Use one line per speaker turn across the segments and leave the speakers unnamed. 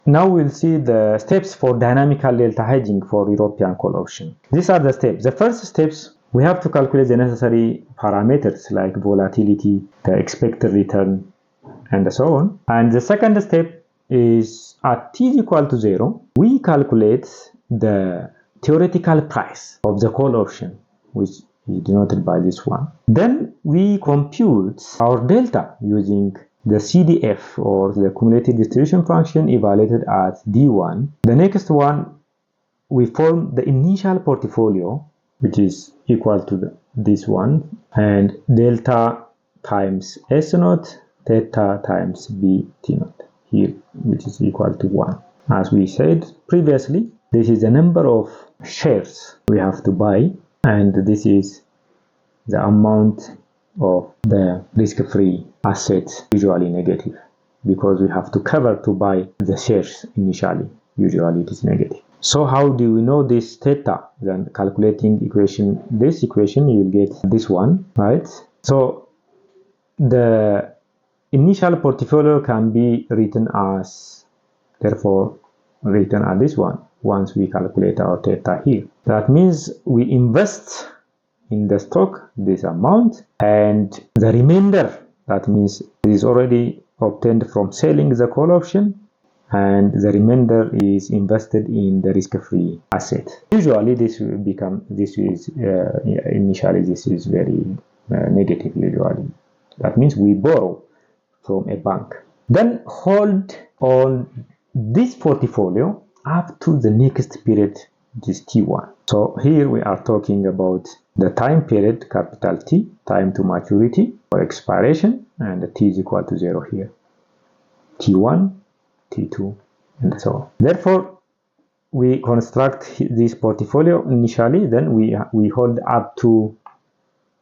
Now we'll see the steps for dynamical delta hedging for European call option. These are the steps. The first steps, we have to calculate the necessary parameters like volatility, the expected return, and so on. And the second step is at t is equal to 0, we calculate the theoretical price of the call option, which is denoted by this one. Then we compute our delta using the CDF, or the cumulative distribution function, evaluated at D1. The next one, we form the initial portfolio, which is equal to this one, and delta times S naught, theta times B T naught here, which is equal to 1. As we said previously, this is the number of shares we have to buy, and this is the amount of the risk-free assets, usually negative, because we have to cover to buy the shares initially. Usually it is negative. So how do we know this theta? Then calculating this equation, you will get this one, right? So the initial portfolio can be written as, therefore, written as this one once we calculate our theta here. That means we invest in the stock this amount, and the remainder, that means it is already obtained from selling the call option, and the remainder is invested in the risk-free asset. Usually this will become, initially this is very negative usually. That means we borrow from a bank, then hold on this portfolio up to the next period, which is T1. So here we are talking about the time period, capital T, time to maturity or expiration, and the T is equal to 0 here. T1, T2, and so on. Therefore, we construct this portfolio initially, then we hold up to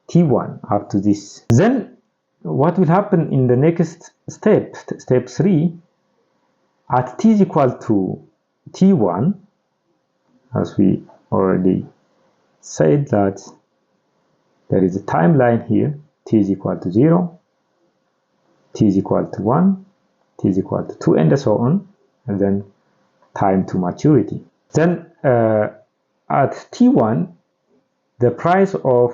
T1, up to this. Then what will happen in the next step, step 3, at T is equal to T1, as we already said that there is a timeline here, T is equal to 0, T is equal to 1, T is equal to 2, and so on, and then time to maturity. Then at T1, the price of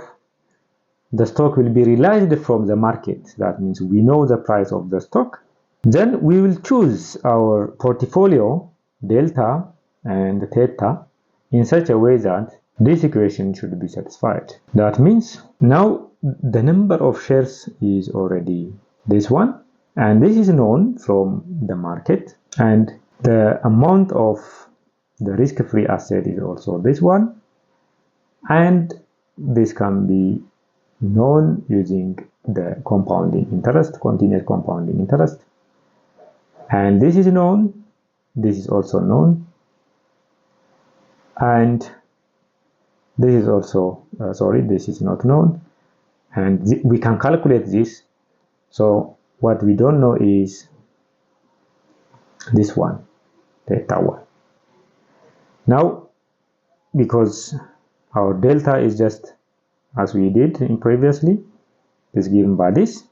the stock will be realized from the market. That means we know the price of the stock. Then we will choose our portfolio, delta and theta, in such a way that this equation should be satisfied. That means now the number of shares is already this one, and this is known from the market, and the amount of the risk-free asset is also this one, and this can be known using the compounding interest, continuous compounding interest, and this is known, this is also known, and this is also this is not known, and we can calculate this. So what we don't know is this one, theta 1. Now, because our delta is just as we did in previously, is given by this,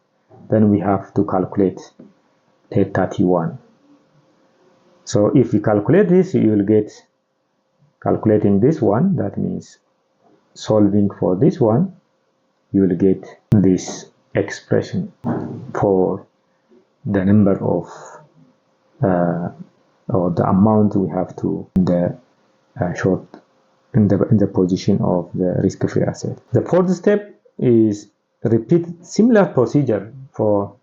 then we have to calculate theta T1. So if you calculate this, you will get, calculating this one, that means solving for this one, you will get this expression for the number of or the amount we have to the short in the position of the risk-free asset. The fourth step is repeat similar procedure for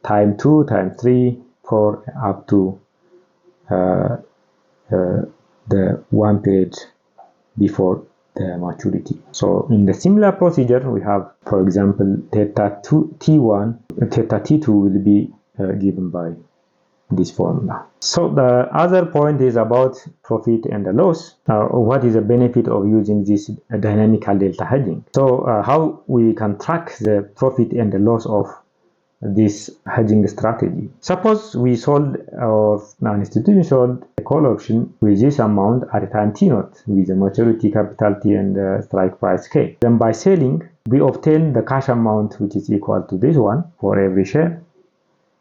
time 2, time 3, 4, up to the one period before the maturity. So in the similar procedure, we have, for example, theta T1, theta T2 will be given by this formula. So the other point is about profit and the loss. What is the benefit of using this dynamical delta hedging? So how we can track the profit and the loss of this hedging strategy. Suppose we sold, or an institution sold a call option with this amount at a time T0 with the maturity capital T and the strike price K. Then by selling, we obtain the cash amount which is equal to this one for every share,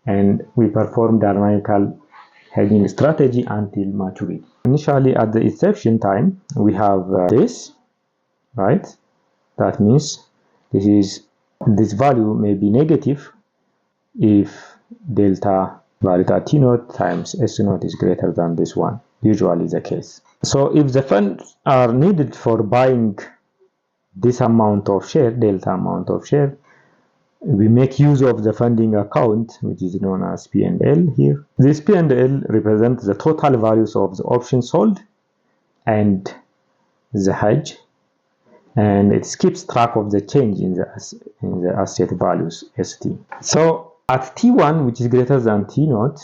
and we perform dynamical hedging strategy until maturity. Initially, at the inception time, we have this, right? That means this value may be negative if delta value at T naught times S naught is greater than this one, usually the case. So if the funds are needed for buying this amount of share, delta amount of share, we make use of the funding account, which is known as P&L here. This P&L represents the total values of the options sold and the hedge, and it keeps track of the change in the asset values, ST. So at T1, which is greater than T naught,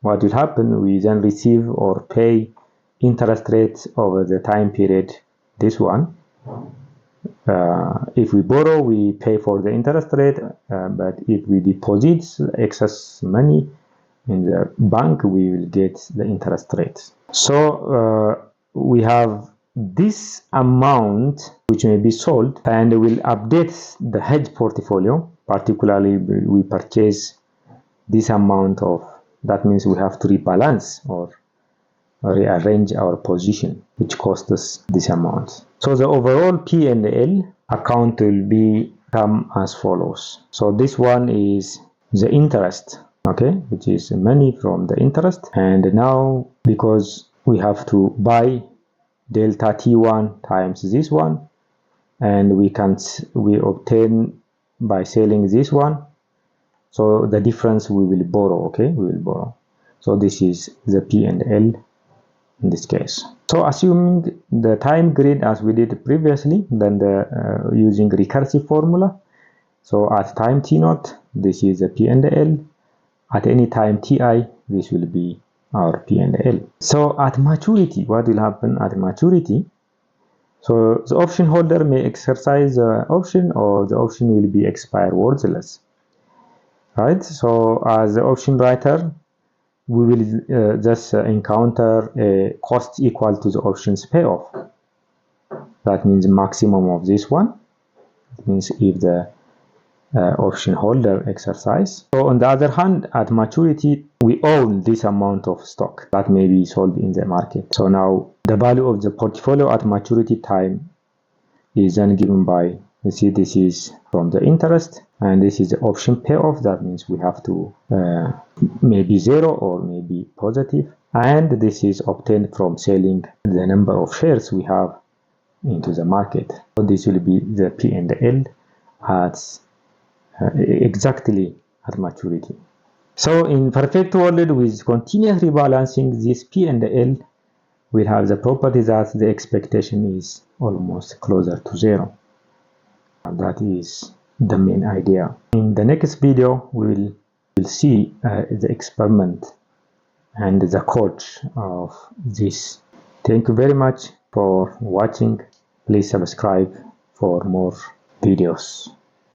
what will happen? We then receive or pay interest rates over the time period, this one. If we borrow, we pay for the interest rate, but if we deposit excess money in the bank, we will get the interest rate. So we have this amount which may be sold, and will update the hedge portfolio. Particularly, we purchase this amount of, that means we have to rebalance or rearrange our position, which costs us this amount. So the overall P&L account will become as follows. So this one is the interest, okay, which is money from the interest. And now, because we have to buy delta T1 times this one, and we obtain by selling this one, so the difference we will borrow, okay, we will borrow. So this is the P&L in this case. So assuming the time grid as we did previously, then using recursive formula. So at time T naught, this is the P&L. At any time Ti, this will be our P&L. So at maturity, what will happen at maturity? So the option holder may exercise the option, or the option will be expired worthless, right? So as the option writer, we will just encounter a cost equal to the option's payoff. That means maximum of this one. It means if the option holder exercise. So on the other hand, at maturity, we own this amount of stock that may be sold in the market. So now the value of the portfolio at maturity time is then given by, you see, this is from the interest, and this is the option payoff. That means we have to maybe zero or maybe positive, and this is obtained from selling the number of shares we have into the market. So this will be the P&L at exactly at maturity. So in perfect world with continuous rebalancing, this P&L will have the property that the expectation is almost closer to zero. And that is the main idea. In the next video, we'll see the experiment and the code of this. Thank you very much for watching. Please subscribe for more videos.